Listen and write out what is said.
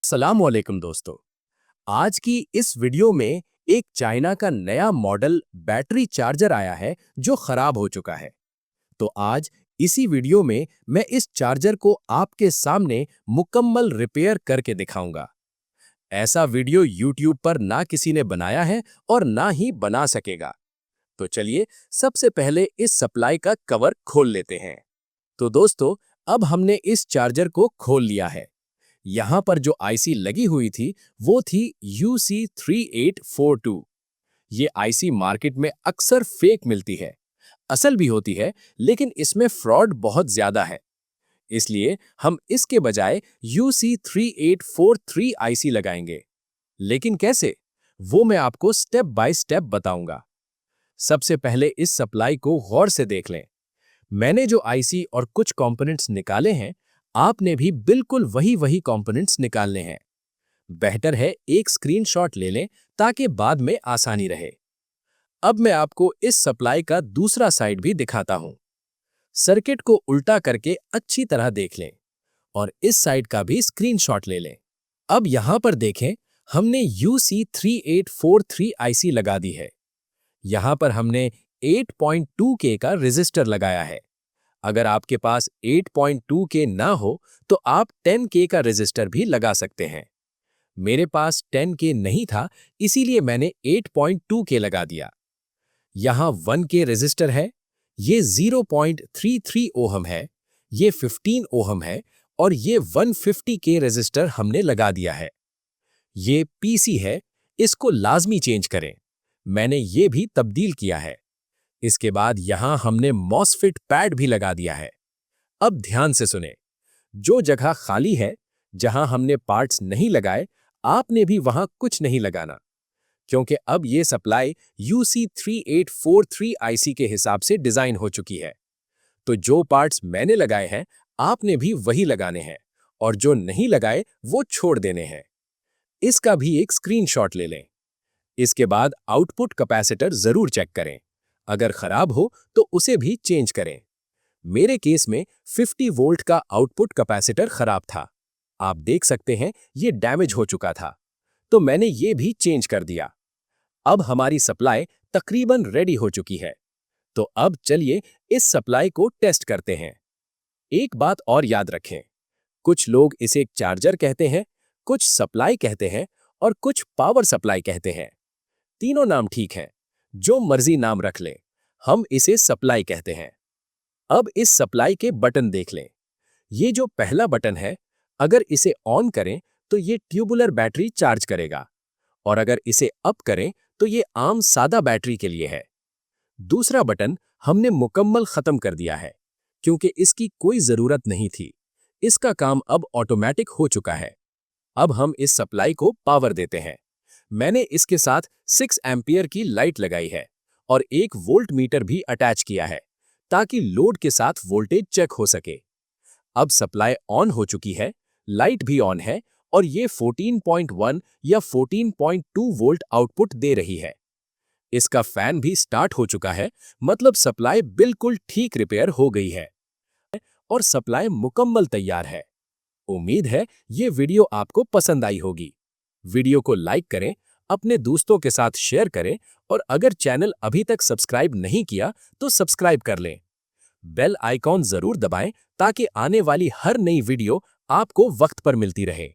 अस्सलाम वालेकुम दोस्तों। आज की इस वीडियो में एक चाइना का नया मॉडल बैटरी चार्जर आया है जो खराब हो चुका है। तो आज इसी वीडियो में मैं इस चार्जर को आपके सामने मुकम्मल रिपेयर करके दिखाऊंगा। ऐसा वीडियो YouTube पर ना किसी ने बनाया है और ना ही बना सकेगा। तो चलिए सबसे पहले इस सप्लाई का कवर खोल लेते हैं। तो दोस्तों, अब हमने इस चार्जर को खोल लिया है। यहाँ पर जो आईसी लगी हुई थी वो थी UC3842। ये आईसी मार्केट में अक्सर फेक मिलती है, असल भी होती है, लेकिन इसमें फ्रॉड बहुत ज्यादा है। इसलिए हम इसके बजाय UC3843 आईसी लगाएंगे। लेकिन कैसे, वो मैं आपको स्टेप बाय स्टेप बताऊंगा। सबसे पहले इस सप्लाई को गौर से देख लें। मैंने जो आईसी और कुछ कंपोनेंट्स निकाले हैं, आपने भी बिल्कुल वही वही कंपोनेंट्स निकालने हैं। बेहतर है एक स्क्रीनशॉट ले लें ताकि बाद में आसानी रहे। अब मैं आपको इस सप्लाई का दूसरा साइड भी दिखाता हूं। सर्किट को उल्टा करके अच्छी तरह देख लें और इस साइड का भी स्क्रीनशॉट ले लें। अब यहां पर देखें, हमने UC3843 आईसी लगा दी है। यहां पर हमने 8.2K का रेजिस्टर लगाया है। अगर आपके पास 8.2K ना हो तो आप 10K का रेजिस्टर भी लगा सकते हैं। मेरे पास 10K नहीं था, इसीलिए मैंने 8.2K लगा दिया। यहाँ 1K रेजिस्टर है, ये 0.33 ओहम है, ये 15 ओहम है और ये 150K रेजिस्टर हमने लगा दिया है। ये पीसी है, इसको लाजमी चेंज करें। मैंने ये भी तब्दील किया है। इसके बाद यहां हमने मॉसफेट पैड भी लगा दिया है। अब ध्यान से सुने, जो जगह खाली है, जहां हमने पार्ट्स नहीं लगाए, आपने भी वहां कुछ नहीं लगाना, क्योंकि अब ये सप्लाई UC3843 आईसी के हिसाब से डिजाइन हो चुकी है। तो जो पार्ट्स मैंने लगाए हैं, आपने भी वही लगाने हैं और जो नहीं लगाए वो छोड़ देने हैं। इसका भी एक स्क्रीनशॉट ले लें। इसके बाद आउटपुट कैपेसिटर जरूर चेक करें। अगर खराब हो तो उसे भी चेंज करें। मेरे केस में 50 वोल्ट का आउटपुट कैपेसिटर खराब था। आप देख सकते हैं ये डैमेज हो चुका था, तो मैंने ये भी चेंज कर दिया। अब हमारी सप्लाई तकरीबन रेडी हो चुकी है। तो अब चलिए इस सप्लाई को टेस्ट करते हैं। एक बात और याद रखें, कुछ लोग इसे चार्जर कहते हैं, कुछ सप्लाई कहते हैं और कुछ पावर सप्लाई कहते हैं। तीनों नाम ठीक हैं, जो मर्जी नाम रख लें, हम इसे सप्लाई कहते हैं। अब इस सप्लाई के बटन देख लें। ये जो पहला बटन है, अगर इसे ऑन करें तो ये ट्यूबुलर बैटरी चार्ज करेगा और अगर इसे अप करें तो ये आम सादा बैटरी के लिए है। दूसरा बटन हमने मुकम्मल खत्म कर दिया है, क्योंकि इसकी कोई जरूरत नहीं थी। इसका काम अब ऑटोमेटिक हो चुका है। अब हम इस सप्लाई को पावर देते हैं। मैंने इसके साथ 6 एम्पियर की लाइट लगाई है और एक वोल्ट मीटर भी अटैच किया है, ताकि लोड के साथ वोल्टेज चेक हो सके। अब सप्लाई ऑन हो चुकी है, लाइट भी ऑन है और ये 14.1 या 14.2 वोल्ट आउटपुट दे रही है। इसका फैन भी स्टार्ट हो चुका है, मतलब सप्लाई बिल्कुल ठीक रिपेयर हो गई है और सप्लाई मुकम्मल तैयार है। उम्मीद है ये वीडियो आपको पसंद आई होगी। वीडियो को लाइक करें, अपने दोस्तों के साथ शेयर करें और अगर चैनल अभी तक सब्सक्राइब नहीं किया तो सब्सक्राइब कर लें। बेल आइकॉन जरूर दबाएं ताकि आने वाली हर नई वीडियो आपको वक्त पर मिलती रहे।